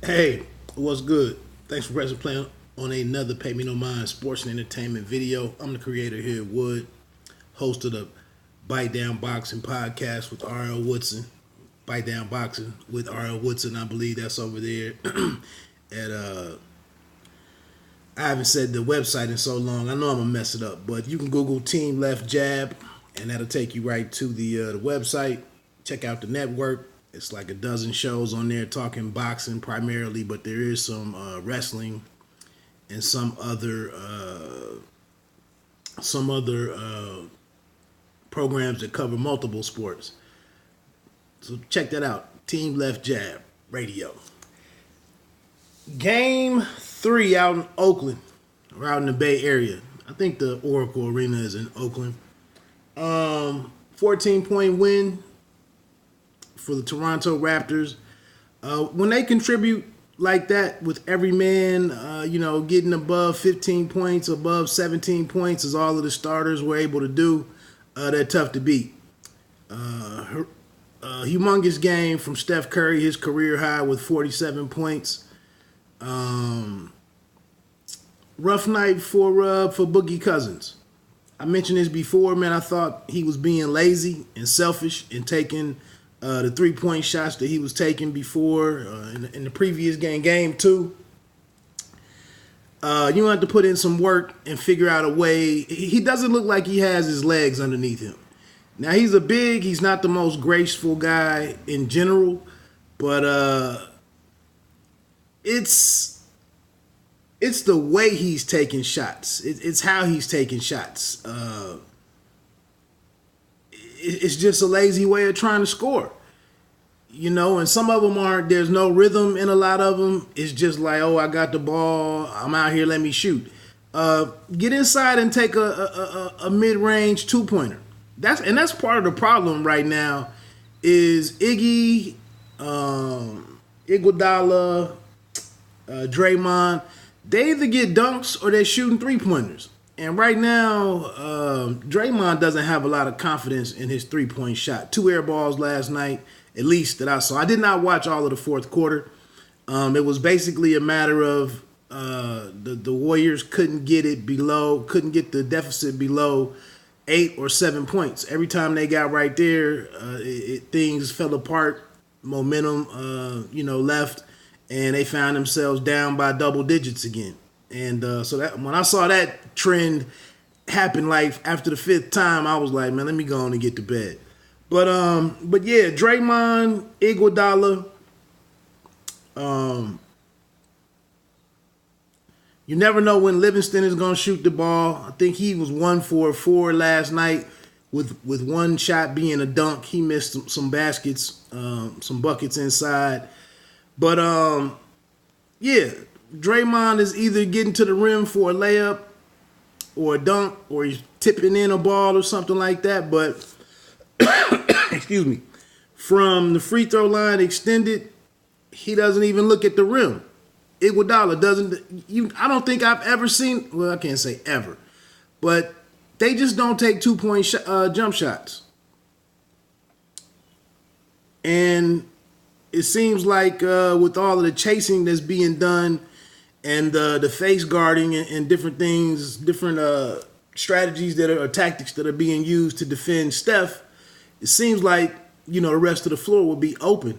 Hey, what's good? Thanks for pressing play on another Pay Me No Mind sports and entertainment video. I'm the creator here, Wood, host of the Bite Down Boxing podcast with R.L. Woodson. Bite Down Boxing with R.L. Woodson, I believe that's over there. At I haven't said the website in so long. I know I'm gonna mess it up, but you can Google Team Left Jab, and that'll take you right to the website. Check out the network. It's like a dozen shows on there talking boxing primarily, but there is some wrestling and some other programs that cover multiple sports. So check that out. Team Left Jab Radio. Game 3 out in Oakland, or out in the Bay Area. I think the Oracle Arena is in Oakland. 14-point win for the Toronto Raptors. When they contribute like that with every man, getting above 15 points, above 17 points, as all of the starters were able to do, they're tough to beat. Humongous game from Steph Curry, his career high with 47 points. Rough night for Boogie Cousins. I mentioned this before, man. I thought he was being lazy and selfish and taking the 3-point shots that he was taking before in the previous game 2. You have to put in some work and figure out a way. He doesn't look like he has his legs underneath him. Now, he's not the most graceful guy in general, but it's the way he's taking shots. It's how he's taking shots. It's just a lazy way of trying to score. And some of them aren't, there's no rhythm in a lot of them. It's just like, oh, I got the ball, I'm out here, let me shoot. Get inside and take a mid-range 2-pointer. That's part of the problem right now is Iggy, Iguodala, Draymond. They either get dunks or they're shooting 3-pointers. And right now, Draymond doesn't have a lot of confidence in his 3-point shot. 2 air balls last night, at least that I saw. I did not watch all of the fourth quarter. It was basically a matter of the Warriors couldn't get the deficit below 8 or 7 points. Every time they got right there, things fell apart. Momentum, left, and they found themselves down by double digits again. And so that when I saw that trend happen, like after the 5th time, I was like, man, let me go on and get to bed. But yeah, Draymond, Iguodala. You never know when Livingston is going to shoot the ball. I think he was 1 for 4 last night with one shot being a dunk. He missed some baskets, some buckets inside. But, yeah, Draymond is either getting to the rim for a layup or a dunk, or he's tipping in a ball or something like that. But, excuse me, from the free throw line extended, he doesn't even look at the rim. Iguodala doesn't. I don't think I've ever seen. Well, I can't say ever, but they just don't take 2-point jump shots. And it seems like with all of the chasing that's being done and the face guarding and different things, different strategies or tactics that are being used to defend Steph, it seems like the rest of the floor will be open.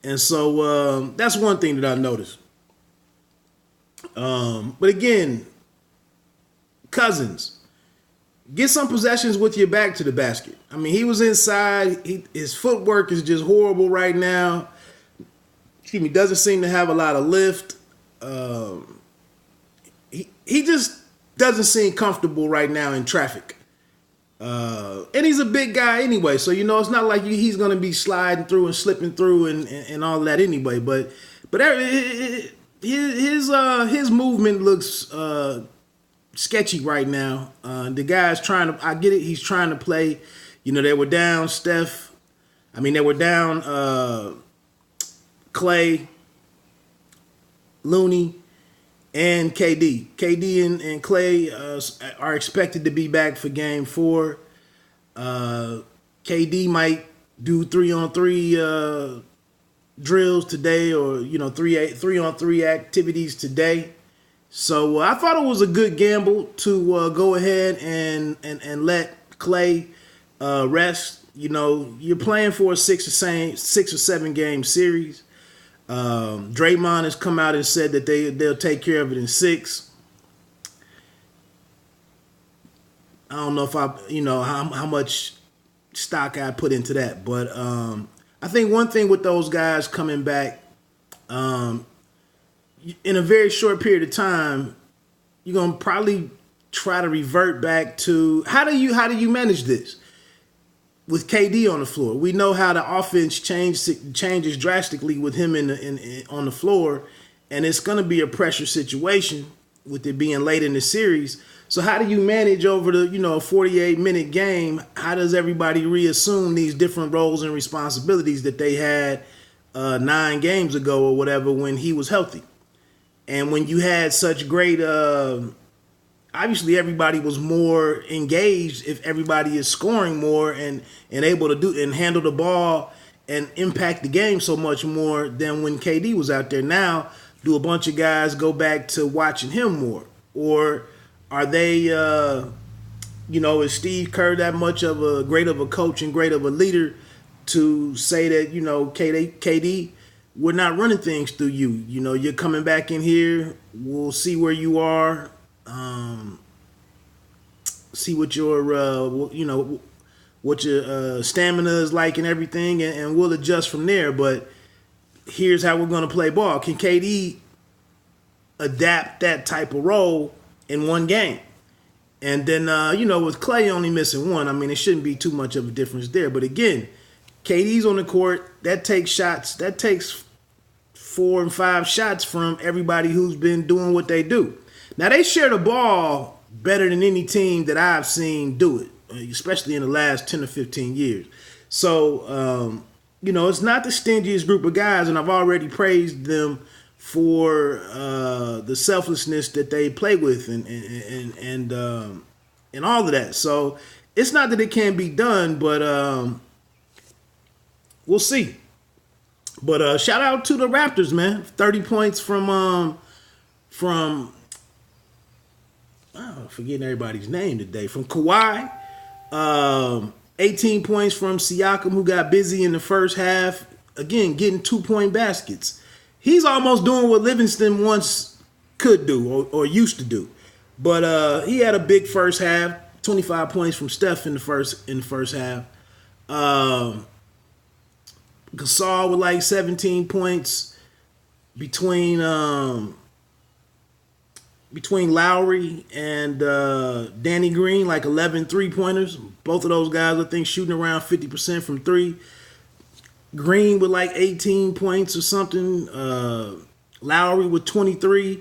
And so that's one thing that I noticed. But again, Cousins, get some possessions with your back to the basket. I mean, he was inside. His footwork is just horrible right now. Excuse me, doesn't seem to have a lot of lift. He just doesn't seem comfortable right now in traffic. And he's a big guy anyway, so it's not like he's going to be sliding through and slipping through and all of that anyway. But his movement looks sketchy right now. The guy's trying to. I get it. He's trying to play. They were down Steph. They were down Clay, Looney, and KD. KD and Clay are expected to be back for Game 4. KD might do 3-on-3 drills today, or three on three activities today. So I thought it was a good gamble to go ahead and let Clay rest. You're playing for a 6 or 7 game series. Draymond has come out and said that they'll take care of it in 6. I don't know if how much stock I put into that, but I think one thing with those guys coming back, in a very short period of time, you're gonna probably try to revert back to how do you manage this with KD on the floor. We know how the offense changes drastically with him on the floor, and it's gonna be a pressure situation with it being late in the series. So how do you manage over the a 48-minute game? How does everybody reassume these different roles and responsibilities that they had 9 games ago or whatever when he was healthy? And when you had such great, obviously everybody was more engaged if everybody is scoring more and able to do and handle the ball and impact the game so much more than when KD was out there. Now, do a bunch of guys go back to watching him more? Or are they, is Steve Kerr that much of a great of a coach and great of a leader to say that, KD, we're not running things through you. You're coming back in here. We'll see where you are. See what your stamina is like and everything, and we'll adjust from there. But here's how we're going to play ball. Can KD adapt that type of role in one game? And then, with Clay only missing one, it shouldn't be too much of a difference there. But again, KD's on the court. That takes shots. That takes 4 and 5 shots from everybody who's been doing what they do. Now, they share the ball better than any team that I've seen do it, especially in the last 10 or 15 years. So, it's not the stingiest group of guys, and I've already praised them for the selflessness that they play with and all of that. So, it's not that it can't be done, but we'll see. But shout out to the Raptors, man. 30 points from forgetting everybody's name today. From Kawhi. 18 points from Siakam, who got busy in the first half. Again, getting 2-point baskets. He's almost doing what Livingston once could do or used to do. But he had a big first half. 25 points from Steph in the first half. Gasol with like 17 points between Lowry and Danny Green, like 11 3-pointers. Both of those guys, I think, shooting around 50% from 3. Green with like 18 points or something. Lowry with 23.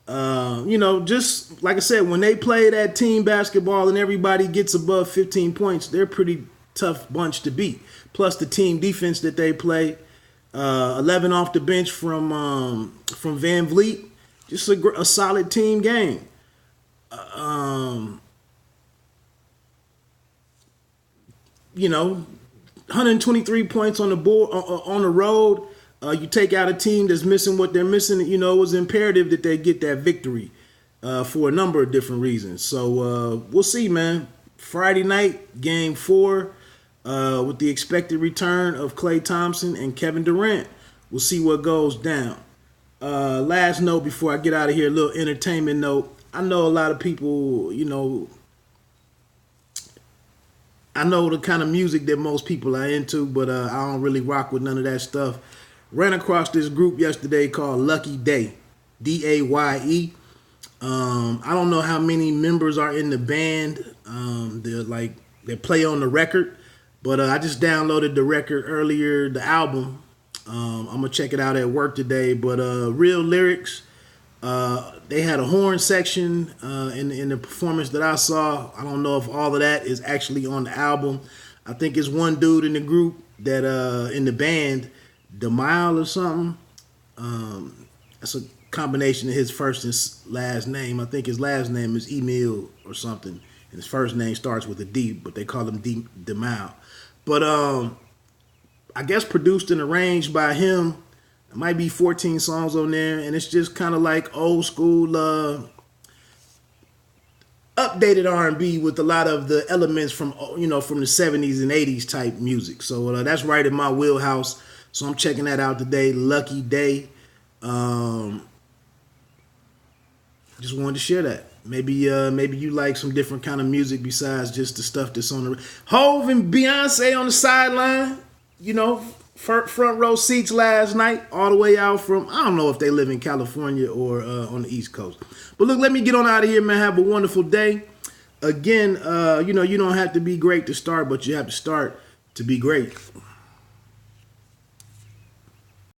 Just like I said, when they play that team basketball and everybody gets above 15 points, they're a pretty tough bunch to beat. Plus the team defense that they play. 11 off the bench from Van Vliet. Just a solid team game. 123 points on the board on the road. You take out a team that's missing what they're missing. It was imperative that they get that victory for a number of different reasons. So we'll see, man. Friday night, Game 4, with the expected return of Klay Thompson and Kevin Durant. We'll see what goes down. Last note before I get out of here, a little entertainment note. I know a lot of people, I know the kind of music that most people are into, but I don't really rock with none of that stuff. Ran across this group yesterday called Lucky Day, Daye. I don't know how many members are in the band. They play on the record, but I just downloaded the record earlier, the album. I'm gonna check it out at work today. But real lyrics. They had a horn section in the performance that I saw. I don't know if all of that is actually on the album. I think it's one dude in the group that in the band, DeMille or something. That's a combination of his first and last name. I think his last name is Emil or something, and his first name starts with a D, but they call him DeMille. But I guess produced and arranged by him. It might be 14 songs on there, and it's just kind of like old school, updated R&B with a lot of the elements from from the 70s and 80s type music. So that's right in my wheelhouse. So I'm checking that out today. Lucky Day. Just wanted to share that. Maybe you like some different kind of music besides just the stuff that's on the Hove and Beyonce on the sideline. Front row seats last night, all the way out from, I don't know if they live in California or on the East Coast. But look, let me get on out of here, man. Have a wonderful day. Again, you don't have to be great to start, but you have to start to be great.